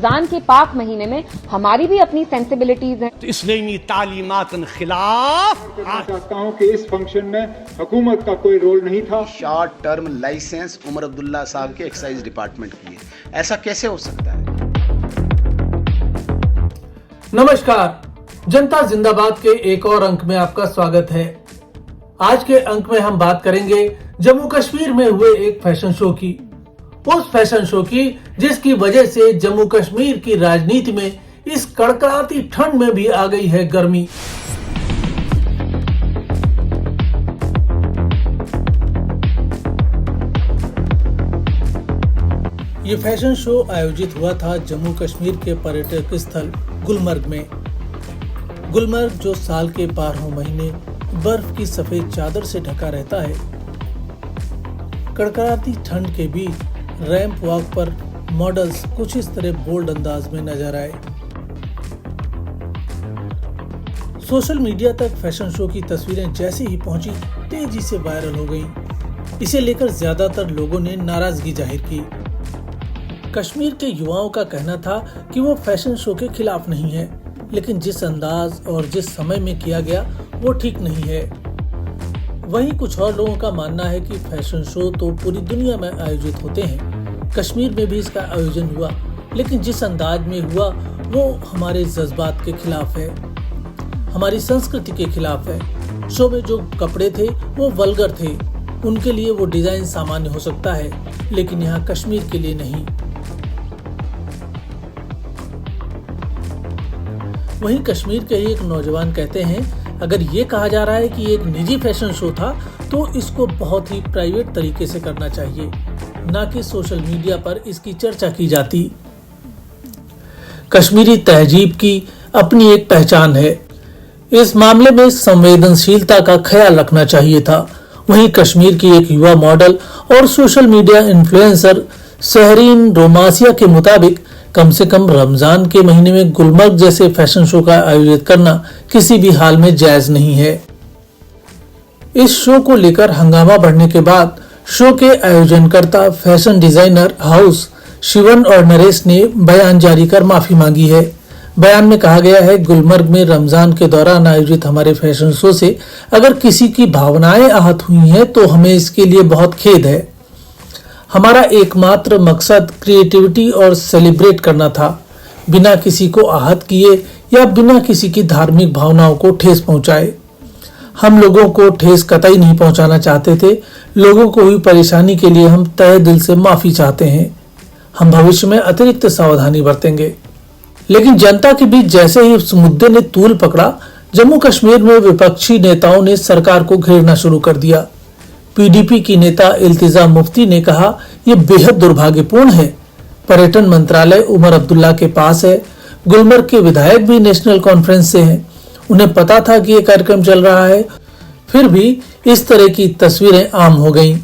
रमजान के पाक महीने में हमारी भी अपनी सेंसिबिलिटीज हैं। तो इस्लामी तालीमातन खिलाफ चाहता हूं कि इस फंक्शन में हुकूमत का कोई रोल नहीं था। Short term licence Omar Abdullah साहब के एक्साइज डिपार्टमेंट की है, ऐसा कैसे हो सकता है? नमस्कार, जनता जिंदाबाद के एक और अंक में आपका स्वागत है। आज के अंक में हम बात करेंगे जम्मू कश्मीर में हुए एक फैशन शो की, उस फैशन शो की जिसकी वजह से जम्मू कश्मीर की राजनीति में इस कड़कड़ाती ठंड में भी आ गई है गर्मी। ये फैशन शो आयोजित हुआ था जम्मू कश्मीर के पर्यटक स्थल गुलमर्ग में। गुलमर्ग जो साल के 12 महीने बर्फ की सफेद चादर से ढका रहता है। कड़कड़ाती ठंड के बीच रैंप वॉक पर मॉडल्स कुछ इस तरह बोल्ड अंदाज में नजर आए। सोशल मीडिया तक फैशन शो की तस्वीरें जैसे ही पहुंची तेजी से वायरल हो गईं। इसे लेकर ज्यादातर लोगों ने नाराजगी जाहिर की। कश्मीर के युवाओं का कहना था कि वो फैशन शो के खिलाफ नहीं है, लेकिन जिस अंदाज और जिस समय में किया गया वो ठीक नहीं है। वहीं कुछ और लोगों का मानना है कि फैशन शो तो पूरी दुनिया में आयोजित होते हैं, कश्मीर में भी इसका आयोजन हुआ, लेकिन जिस अंदाज में हुआ वो हमारे जज्बात के खिलाफ है, हमारी संस्कृति के खिलाफ है। शो में जो कपड़े थे वो वल्गर थे, उनके लिए वो डिजाइन सामान्य हो सकता है, लेकिन यहाँ कश्मीर के लिए नहीं। वहीं कश्मीर के ही एक नौजवान कहते हैं, अगर ये कहा जा रहा है कि ये एक निजी फैशन शो था तो इसको बहुत ही प्राइवेट तरीके से करना चाहिए, ना कि सोशल मीडिया पर इसकी चर्चा की जाती। कश्मीरी तहजीब की अपनी एक पहचान है, इस मामले में संवेदनशीलता का ख्याल रखना चाहिए था। वहीं कश्मीर की एक युवा मॉडल और सोशल मीडिया इन्फ्लुएंसर सहरीन रोमासिया के मुताबिक कम से कम रमजान के महीने में गुलमर्ग जैसे फैशन शो का आयोजित करना किसी भी हाल में जायज नहीं है। इस शो को लेकर हंगामा बढ़ने के बाद शो के आयोजनकर्ता फैशन डिजाइनर हाउस शिवन और नरेश ने बयान जारी कर माफी मांगी है। बयान में कहा गया है, गुलमर्ग में रमजान के दौरान आयोजित हमारे फैशन शो से अगर किसी की भावनाएं आहत हुई हैं तो हमें इसके लिए बहुत खेद है। हमारा एकमात्र मकसद क्रिएटिविटी और सेलिब्रेट करना था, बिना किसी को आहत किए या बिना किसी की धार्मिक भावनाओं को ठेस पहुंचाए। हम लोगों को ठेस कतई नहीं पहुंचाना चाहते थे। लोगों को हुई परेशानी के लिए हम तहे दिल से माफी चाहते हैं। हम भविष्य में अतिरिक्त सावधानी बरतेंगे। लेकिन जनता के बीच जैसे ही इस मुद्दे ने तूल पकड़ा, जम्मू कश्मीर में विपक्षी नेताओं ने सरकार को घेरना शुरू कर दिया। पीडीपी की नेता इल्तिजा मुफ्ती ने कहा, यह बेहद दुर्भाग्यपूर्ण है। पर्यटन मंत्रालय उमर अब्दुल्ला के पास है। गुलमर्ग के विधायक भी नेशनल कॉन्फ्रेंस से हैं। उन्हें पता था कि यह कार्यक्रम चल रहा है, फिर भी इस तरह की तस्वीरें आम हो गईं।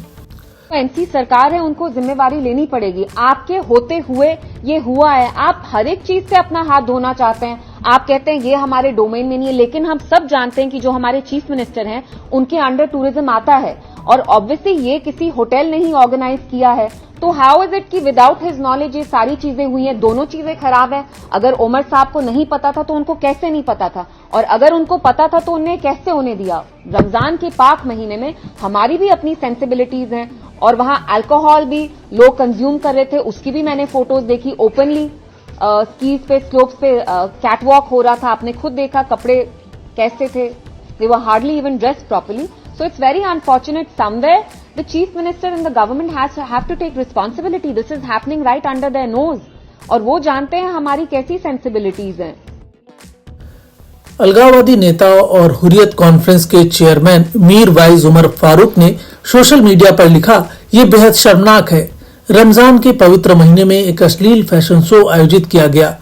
एनसी सरकार है, उनको जिम्मेवारी लेनी पड़ेगी। आपके होते हुए ये हुआ है। आप हर एक चीज से अपना हाथ धोना चाहते हैं। आप कहते हैं ये हमारे डोमेन में नहीं है, लेकिन हम सब जानते हैं कि जो हमारे चीफ मिनिस्टर हैं उनके अंडर टूरिज्म आता है, और ऑब्वियसली ये किसी होटल ने ही ऑर्गेनाइज किया है। तो हाउ इज इट कि विदाउट हिज नॉलेज ये सारी चीजें हुई हैं? दोनों चीजें खराब हैं। अगर उमर साहब को नहीं पता था तो उनको कैसे नहीं पता था, और अगर उनको पता था तो उन्हें कैसे होने दिया? रमजान के पाक महीने में हमारी भी अपनी सेंसिबिलिटीज हैं, और वहां अल्कोहल भी लोग कंज्यूम कर रहे थे। उसकी भी मैंने फोटोज देखी। ओपनली स्कीज पे, स्लोप्स पे कैटवॉक हो रहा था। आपने खुद देखा कपड़े कैसे थे। They were hardly even dressed properly. So it's very unfortunate. Somewhere the chief minister and the government have to take responsibility. This is happening right under their nose. और वो जानते हैं हमारी कैसी सेंसिबिलिटीज हैं। अलगाववादी नेता और हुर्रियत कॉन्फ्रेंस के चेयरमैन मीर वाइज उमर फारूक ने सोशल मीडिया पर लिखा, ये बेहद शर्मनाक है। रमजान के पवित्र महीने में एक अश्लील फैशन शो आयोजित किया गया।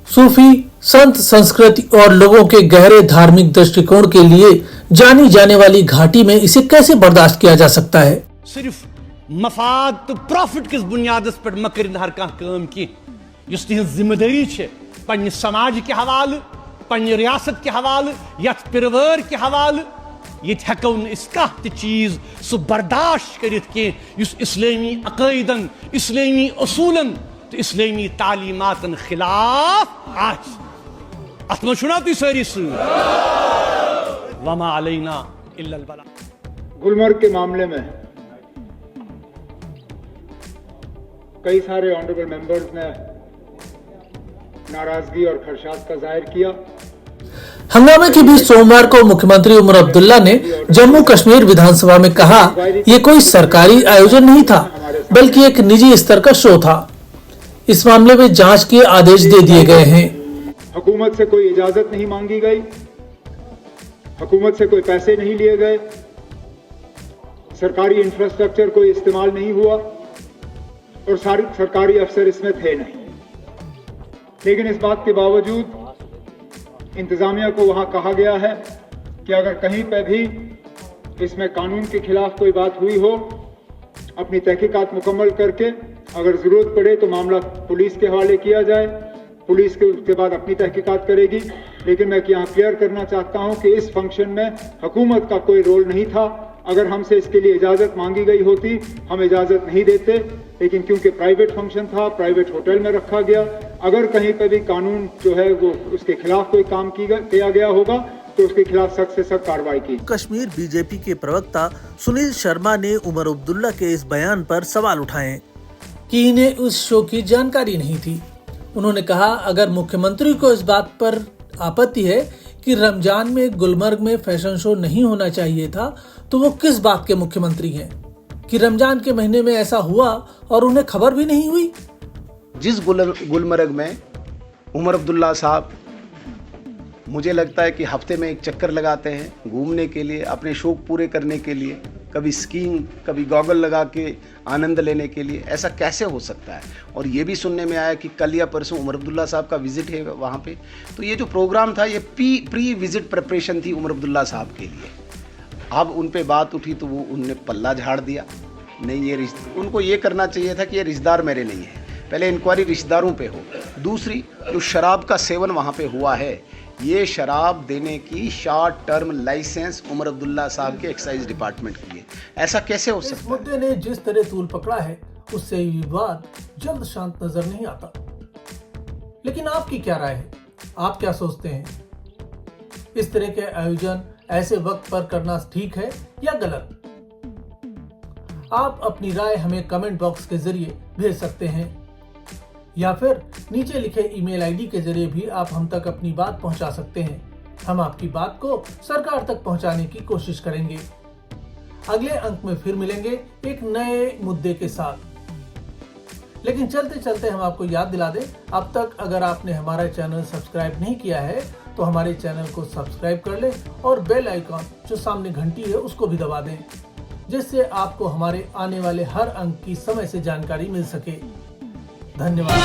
सूफी संत संस्कृति और लोगों के गहरे धार्मिक दृष्टिकोण के लिए जानी जाने वाली घाटी में इसे कैसे बर्दाश्त किया जा सकता है? सिर्फ मफाद तो प्रॉफिट किस बुनियाद पे मकर हर काम की जिम्मेदारी पन्ने समाज के हवाले, पन्ने रियासत के हवाले, यथ पिरवर के हवाले, ये हेको कह चीज सह बर्दाश्त करित इस्लामी अकायदन, इस्लामी असूलन तो इस्लामी तालीमातन खिलाफ आज अत मं छुना तुम सारी वमा अलैना इल्लल बला। गुलमर्ग के मामले में कई सारे ऑनरेबल मेंबर्स ने नाराजगी और खदशात का जाहिर किया। हंगामे के बीच सोमवार को मुख्यमंत्री उमर अब्दुल्ला ने जम्मू कश्मीर विधानसभा में कहा, ये कोई सरकारी आयोजन नहीं था बल्कि एक निजी स्तर का शो था। इस मामले में जांच के आदेश दे दिए गए हैं। हुकूमत से कोई इजाजत नहीं मांगी गई, हुकूमत से कोई पैसे नहीं लिए गए, सरकारी इंफ्रास्ट्रक्चर कोई इस्तेमाल नहीं हुआ और सारे सरकारी अफसर इसमें थे नहीं। लेकिन इस बात के बावजूद इंतजामिया को वहां कहा गया है कि अगर कहीं पर भी इसमें कानून के खिलाफ कोई बात हुई हो, अपनी तहकीकात मुकम्मल करके अगर जरूरत पड़े तो मामला पुलिस के हवाले किया जाए, पुलिस के उसके बाद अपनी तहकीकात करेगी। लेकिन मैं यहाँ क्लियर करना चाहता हूँ कि इस फंक्शन में हुकूमत का कोई रोल नहीं था। अगर हमसे इसके लिए इजाज़त मांगी गई होती हम इजाज़त नहीं देते, लेकिन क्योंकि प्राइवेट फंक्शन था, प्राइवेट होटल में रखा गया, अगर कहीं पर भी कानून जो है वो उसके खिलाफ कोई काम किया गया होगा तो उसके खिलाफ सख्त से सख्त कार्रवाई की। कश्मीर बीजेपी के प्रवक्ता सुनील शर्मा ने उमर अब्दुल्ला के इस बयान पर सवाल उठाए कि इन्हें उस शो की जानकारी नहीं थी। उन्होंने कहा, अगर मुख्यमंत्री को इस बात पर आपत्ति है कि रमजान में गुलमर्ग में फैशन शो नहीं होना चाहिए था, तो वो किस बात के मुख्यमंत्री हैं कि रमजान के महीने में ऐसा हुआ और उन्हें खबर भी नहीं हुई। जिस गुलमर्ग में उमर अब्दुल्ला साहब मुझे लगता है कि हफ्ते में एक चक्कर लगाते हैं घूमने के लिए, अपने शौक पूरे करने के लिए, कभी स्कीइंग, कभी गॉगल लगा के आनंद लेने के लिए, ऐसा कैसे हो सकता है। और ये भी सुनने में आया कि कल या परसों उमर अब्दुल्ला साहब का विजिट है वहाँ पे। तो ये जो प्रोग्राम था ये प्री विजिट प्रिपरेशन थी उमर अब्दुल्ला साहब के लिए। अब उन पे बात उठी तो वो उनने पल्ला झाड़ दिया। नहीं, ये उनको ये करना चाहिए था कि ये रिश्तेदार मेरे नहीं है, पहले इंक्वायरी रिश्तेदारों पे हो। दूसरी, जो शराब का सेवन वहाँ पे हुआ है, ये शराब देने की short term licence Omar Abdullah साहब के एक्साइज डिपार्टमेंट की है। ऐसा कैसे हो सकता है। इस मुद्दे ने जिस तरह तूल पकड़ा है उससे विवाद जल्द शांत नजर नहीं आता। लेकिन आपकी क्या राय है, आप क्या सोचते हैं, इस तरह के आयोजन ऐसे वक्त पर करना ठीक है या गलत? आप अपनी राय हमें कमेंट बॉक्स के जरिए भेज सकते हैं या फिर नीचे लिखे ईमेल आईडी के जरिए भी आप हम तक अपनी बात पहुंचा सकते हैं। हम आपकी बात को सरकार तक पहुंचाने की कोशिश करेंगे। अगले अंक में फिर मिलेंगे एक नए मुद्दे के साथ। लेकिन चलते चलते हम आपको याद दिला दें, अब तक अगर आपने हमारा चैनल सब्सक्राइब नहीं किया है तो हमारे चैनल को सब्सक्राइब कर लें और बेल आइकॉन जो सामने घंटी है उसको भी दबा दें, जिससे आपको हमारे आने वाले हर अंक की समय से जानकारी मिल सके। धन्यवाद।